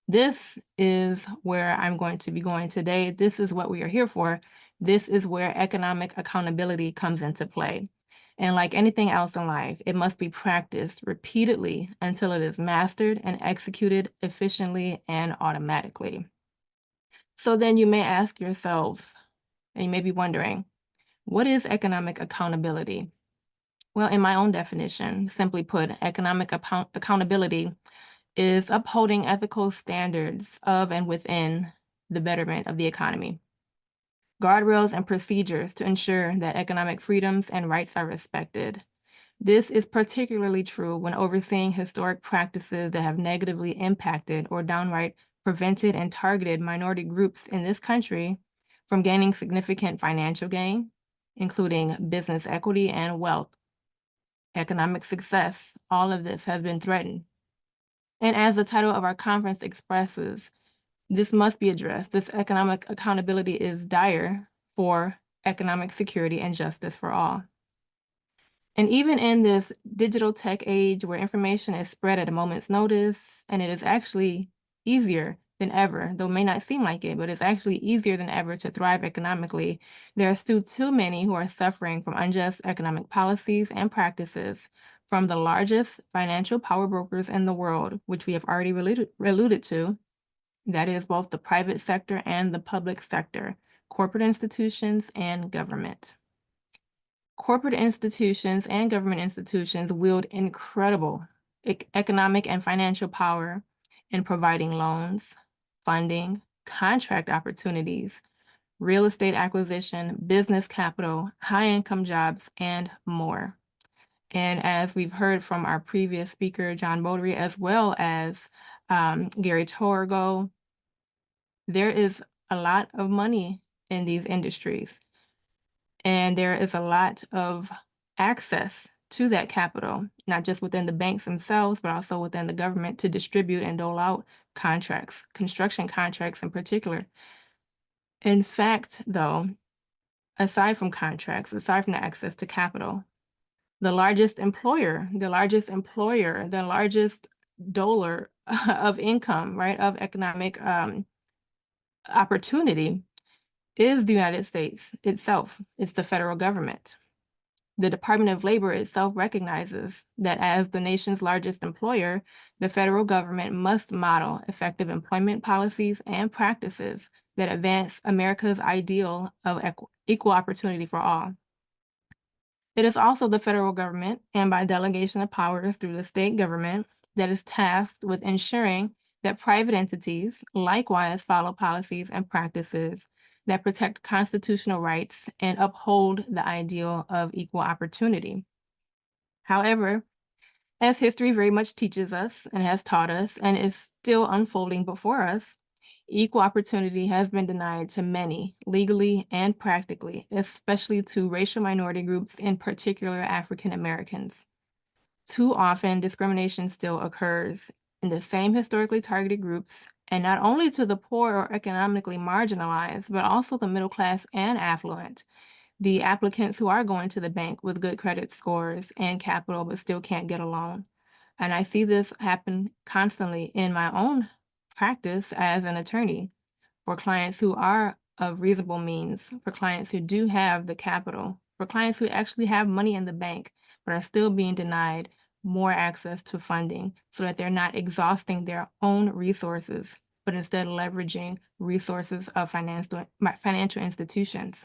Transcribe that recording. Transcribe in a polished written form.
This is where I'm going to be going today. This is what we are here for. This is where economic accountability comes into play. And like anything else in life, it must be practiced repeatedly until it is mastered and executed efficiently and automatically. So then you may ask yourself, and you may be wondering, what is economic accountability? Well, in my own definition, simply put, economic accountability is upholding ethical standards of and within the betterment of the economy. Guardrails and procedures to ensure that economic freedoms and rights are respected. This is particularly true when overseeing historic practices that have negatively impacted or downright prevented and targeted minority groups in this country from gaining significant financial gain, including business equity and wealth. Economic success, all of this has been threatened. And as the title of our conference expresses, this must be addressed. This economic accountability is dire for economic security and justice for all. And even in this digital tech age where information is spread at a moment's notice, and it is actually easier than ever, though it may not seem like it, but it's actually easier than ever to thrive economically, there are still too many who are suffering from unjust economic policies and practices from the largest financial power brokers in the world, which we have already alluded to. That is both the private sector and the public sector, corporate institutions and government. Corporate institutions and government institutions wield incredible economic and financial power in providing loans, funding, contract opportunities, real estate acquisition, business capital, high-income jobs, and more. And as we've heard from our previous speaker, John Bodery, as well as Gary Torgo, there is a lot of money in these industries. And there is a lot of access to that capital, not just within the banks themselves, but also within the government to distribute and dole out contracts, construction contracts in particular. In fact, though, aside from contracts, aside from the access to capital, the largest employer, the largest doler of income, right, of economic opportunity is the United States itself. It's the federal government. The Department of Labor itself recognizes that as the nation's largest employer, the federal government must model effective employment policies and practices that advance America's ideal of equal opportunity for all. It is also the federal government, and by delegation of powers through the state government, that is tasked with ensuring that private entities likewise follow policies and practices that protect constitutional rights and uphold the ideal of equal opportunity. However, as history very much teaches us and has taught us and is still unfolding before us, equal opportunity has been denied to many, legally and practically, especially to racial minority groups, in particular African Americans. Too often, discrimination still occurs in the same historically targeted groups, and not only to the poor or economically marginalized, but also the middle class and affluent, the applicants who are going to the bank with good credit scores and capital but still can't get a loan. And I see this happen constantly in my own practice as an attorney for clients who are of reasonable means, for clients who do have the capital, for clients who actually have money in the bank, but are still being denied more access to funding so that they're not exhausting their own resources, but instead leveraging resources of financial institutions.